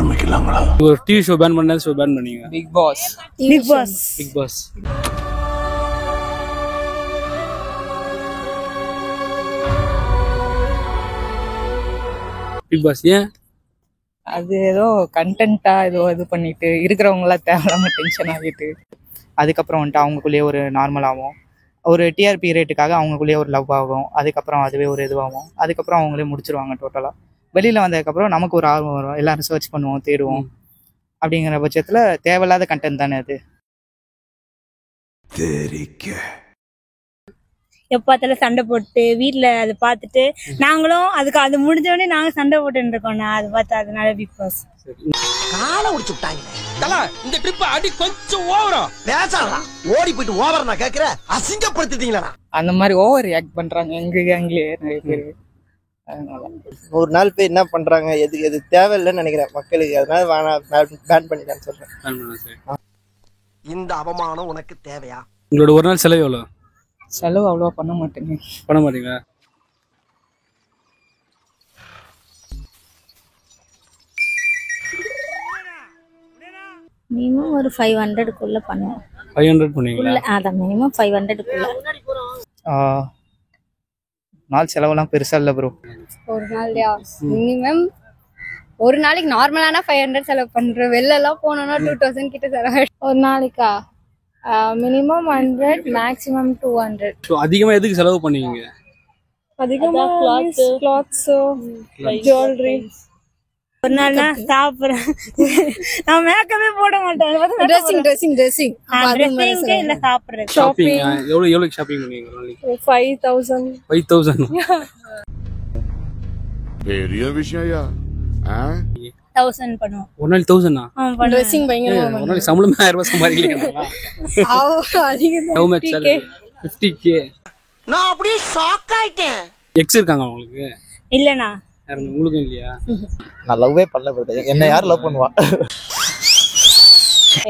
ஆரம்பிக்கலாங்களா? ஒரு TV show ban பண்ண ஷோ பேன் பண்ணீங்க. Bigg Boss. Bigg Boss. Bigg Boss. Bigg Boss ஏன்? அது ஏதோ கண்டென்ட்டா ஏதோ இது பண்ணிட்டு இருக்கிறவங்களாம் தேவையில்லாம டென்ஷன் ஆகிட்டு அதுக்கப்புறம் வந்துட்டு அவங்களுக்குள்ளேயே ஒரு நார்மலாகும், ஒரு டிஆர்பி ரேட்டுக்காக அவங்களுக்குள்ளேயே ஒரு லவ் ஆகும், அதுக்கப்புறம் அதுவே ஒரு இதுவாகும், அதுக்கப்புறம் அவங்களே முடிச்சிருவாங்க டோட்டலாக. வெளியில் வந்ததுக்கப்புறம் நமக்கு ஒரு ஆர்வம் வரும், எல்லாரும் சர்ச் பண்ணுவோம், தேடுவோம். அப்படிங்கிற பட்சத்தில் தேவையில்லாத கண்டென்ட் தானே அது. எப்பாத்தாலும் சண்டை போட்டு வீட்டுல அதை பார்த்துட்டு நாங்களும் அதுக்கு அது முடிஞ்சோடனே நாங்க சண்டை போட்டு இருக்கோம்னா அதை பார்த்து அதனால பிக் பாஸ். காலை உடிச்சு விட்டாங்க. இந்த ட்ரிப் அடி கொஞ்சம் ஓவரா பேசலாம். ஓடி போயிட்டு ஓவர் நான் கேக்குற அசிங்கப்படுத்திட்டீங்களா? அந்த மாதிரி ஓவர் ரியாக்ட் பண்றாங்க எங்க கேங்லயே நிறைய பேர். அதனால ஒரு நாள் போய் என்ன பண்றாங்க, எது தேவையில்லைன்னு நினைக்கிறேன் மக்களுக்கு. அதனால பேன் பண்ணிட்டான்னு சொல்றேன். இந்த அவமானம் உனக்கு தேவையா? உங்களோட ஒரு நாள் செலவு எவ்வளோ? செலவு அவ்வளவா பண்ண மாட்டேங்க. பண்ண மாட்டீங்களா? மினிமம் ஒரு 500க்குள்ள பண்ணுவோம். 500 பண்ணுவீங்களா? அதான் மினிமம் 500க்குள்ள. நாள் செலவெல்லாம் பெருசா இல்ல ப்ரோ. ஒரு நாள்யா மினிமம் ஒரு நாளைக்கு நார்மலானா 500 செலவு பண்றோம். வெளில எல்லாம் போனோம்னா 2000 கிட்ட செலவு. ஒரு நாளைக்கா மினிமம் 100, மேக்ஸிமம் 200. அதிகமா எதுக்கு செலவு பண்ணுவீங்க? அதிகமா கிளாத்ஸ், ஜுவல்லரி. ஒரு நாள் நான் சாப்பிடுறேன், நான் மேக்கவே போட மாட்டேன். ட்ரெஸ்ஸிங் இல்ல சாப்பிடுறேன். ஷாப்பிங் எவ்வளவு ஷாப்பிங் பண்ணுவீங்க ஒரு நாளைக்கு? 5000. 5000 பெரிய விஷயம்யா. 1000 பண்ணுவோம். ஒரு நாள் 1000 ட்ரெஸ்ஸிங் பயங்கரமா ஒரு நாளைக்கு சம்பளமே 1000 ரூபாய் சம்பாதிக்கிறீங்களா? How much salary? 50k. நான் அப்படியே ஷாக் ஆயிட்டேன். எக்ஸ் இருக்காங்க உங்களுக்கு? இல்லண்ணா. உங்களுக்கும் இல்லையா? நான் லவ்வே பண்ணல ப்ரோ. என்ன யார் லவ் பண்ணுவா?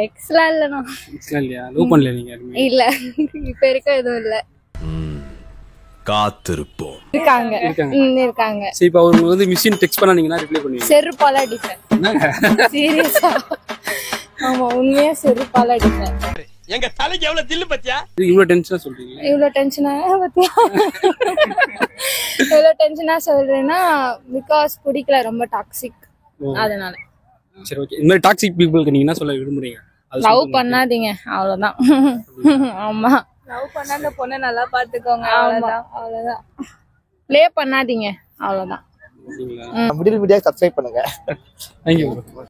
எக்ஸ்லாம் இல்லனா. எக்ஸ்லாம் இல்லையா? லவ் பண்ணல நீங்க யாருமே? இல்ல இப்ப இருக்க எதுவும் இல்ல. காத்திருப்போம். இருக்காங்க. சரி, இப்போ அவங்க வந்து மிஷின் டெக்ஸ்ட் பண்ணானீங்கன்னா ரிப்ளை பண்ணுவீங்க? செருப்பால அடிப்பேன். சீரியஸா? ஆமா, உண்மையா செருப்பால அடிப்பேன். எங்க தலைக்கு எவ்வளவு தில்லு பத்தியா? இவ்வளவு டென்ஷனா சொல்றீங்க? இவ்வளவு டென்ஷனா பத்தியா? இவ்வளவு டென்ஷனா சொல்றேன்னா பிகாஸ் பிடிக்கல, ரொம்ப டாக்ஸிக். அதனால. சரி, ஓகே. இந்த மாதிரி டாக்ஸிக் பீப்புளுக்கு நீங்க என்ன சொல்ல விரும்புறீங்க? லவ் பண்ணாதீங்க, அவ்வளவுதான். ஆமா, லவ் பண்ணா அந்த பொண்ணை நல்லா பாத்துக்கோங்க, அவ்வளவுதான். ப்ளே பண்ணாதீங்க, அவ்வளவுதான். மிடில் மீடியா சப்ஸ்கிரைப் பண்ணுங்க. தேங்க்யூ.